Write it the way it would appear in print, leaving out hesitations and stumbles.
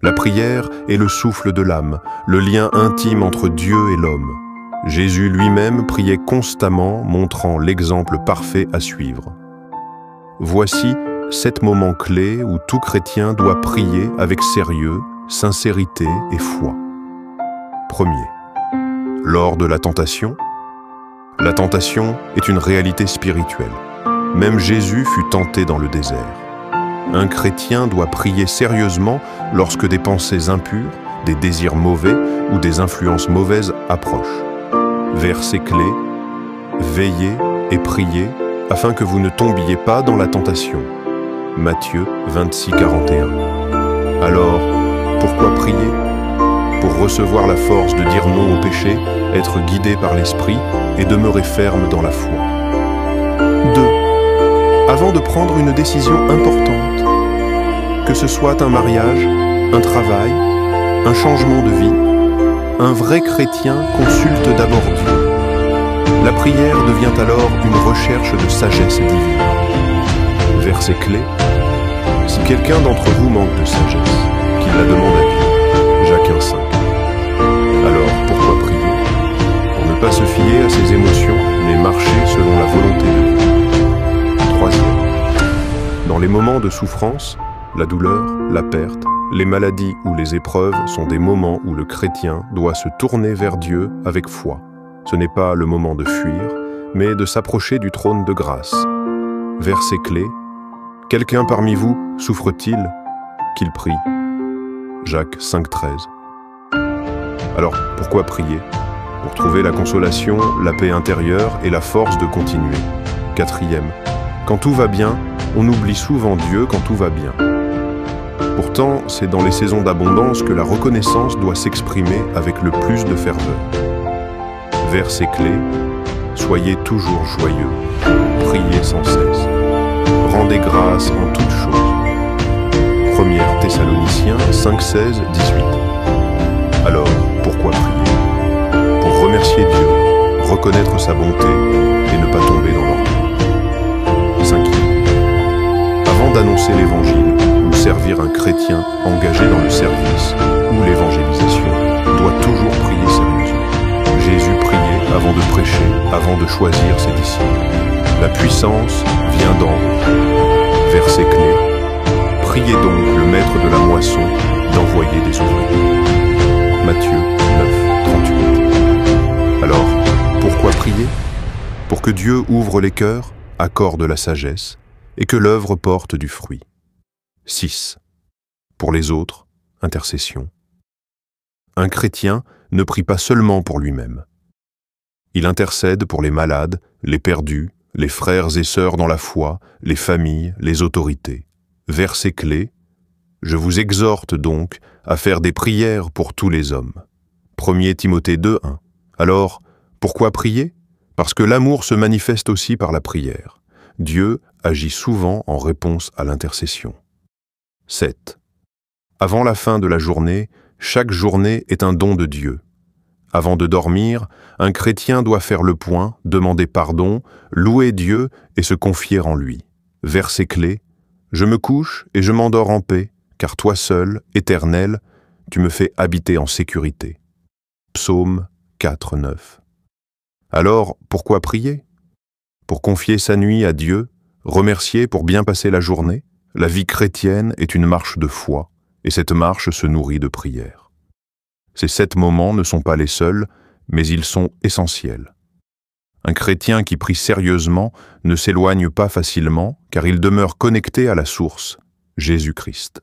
La prière est le souffle de l'âme, le lien intime entre Dieu et l'homme. Jésus lui-même priait constamment, montrant l'exemple parfait à suivre. Voici 7 moments clés où tout chrétien doit prier avec sérieux, sincérité et foi. Premier, lors de la tentation. La tentation est une réalité spirituelle. Même Jésus fut tenté dans le désert. Un chrétien doit prier sérieusement lorsque des pensées impures, des désirs mauvais ou des influences mauvaises approchent. Versets clés, veillez et priez afin que vous ne tombiez pas dans la tentation. Matthieu 26, 41. Alors, pourquoi prier? Pour recevoir la force de dire non au péché, être guidé par l'Esprit et demeurer ferme dans la foi. 2. Avant de prendre une décision importante, que ce soit un mariage, un travail, un changement de vie, un vrai chrétien consulte d'abord Dieu. La prière devient alors une recherche de sagesse divine. Verset clé. Si quelqu'un d'entre vous manque de sagesse, qu'il la demande à Dieu. Jacques 1,5. Alors, pourquoi prier? Pour ne pas se fier à ses émotions, mais marcher selon la volonté de Dieu. 3. Dans les moments de souffrance, la douleur, la perte, les maladies ou les épreuves sont des moments où le chrétien doit se tourner vers Dieu avec foi. Ce n'est pas le moment de fuir, mais de s'approcher du trône de grâce. Verset clé. Quelqu'un parmi vous souffre-t-il? Qu'il prie. Jacques 5,13. Alors, pourquoi prier? Pour trouver la consolation, la paix intérieure et la force de continuer. 4. Quand tout va bien, on oublie souvent Dieu quand tout va bien. Pourtant, c'est dans les saisons d'abondance que la reconnaissance doit s'exprimer avec le plus de ferveur. Verset clé. Soyez toujours joyeux. Priez sans cesse. Rendez grâce en toutes choses. 1 Thessaloniciens 5,16, 18. Alors, pourquoi prier? Pour remercier Dieu, reconnaître sa bonté et ne pas tomber dans l'orgueil. 5. Avant d'annoncer l'Évangile ou servir un chrétien engagé dans le service ou l'évangélisation, doit toujours prier sérieusement. Jésus priait avant de prêcher, avant de choisir ses disciples. La puissance vient d'en haut. Verset clé. Priez donc le maître de la moisson d'envoyer des ouvriers. Matthieu 9, 38. Alors, pourquoi prier? Pour que Dieu ouvre les cœurs, accorde la sagesse, et que l'œuvre porte du fruit. 6. Pour les autres, intercession. Un chrétien ne prie pas seulement pour lui-même. Il intercède pour les malades, les perdus, les frères et sœurs dans la foi, les familles, les autorités. Verset clé. Je vous exhorte donc à faire des prières pour tous les hommes. 1 Timothée 2, 1. Alors, pourquoi prier? Parce que l'amour se manifeste aussi par la prière. Dieu agit souvent en réponse à l'intercession. 7. Avant la fin de la journée, chaque journée est un don de Dieu. Avant de dormir, un chrétien doit faire le point, demander pardon, louer Dieu et se confier en lui. Verset clé. Je me couche et je m'endors en paix, car toi seul, Éternel, tu me fais habiter en sécurité. Psaume 4, 9. Alors, pourquoi prier? Pour confier sa nuit à Dieu, remercier pour bien passer la journée. La vie chrétienne est une marche de foi, et cette marche se nourrit de prière. Ces 7 moments ne sont pas les seuls, mais ils sont essentiels. Un chrétien qui prie sérieusement ne s'éloigne pas facilement, car il demeure connecté à la source, Jésus-Christ.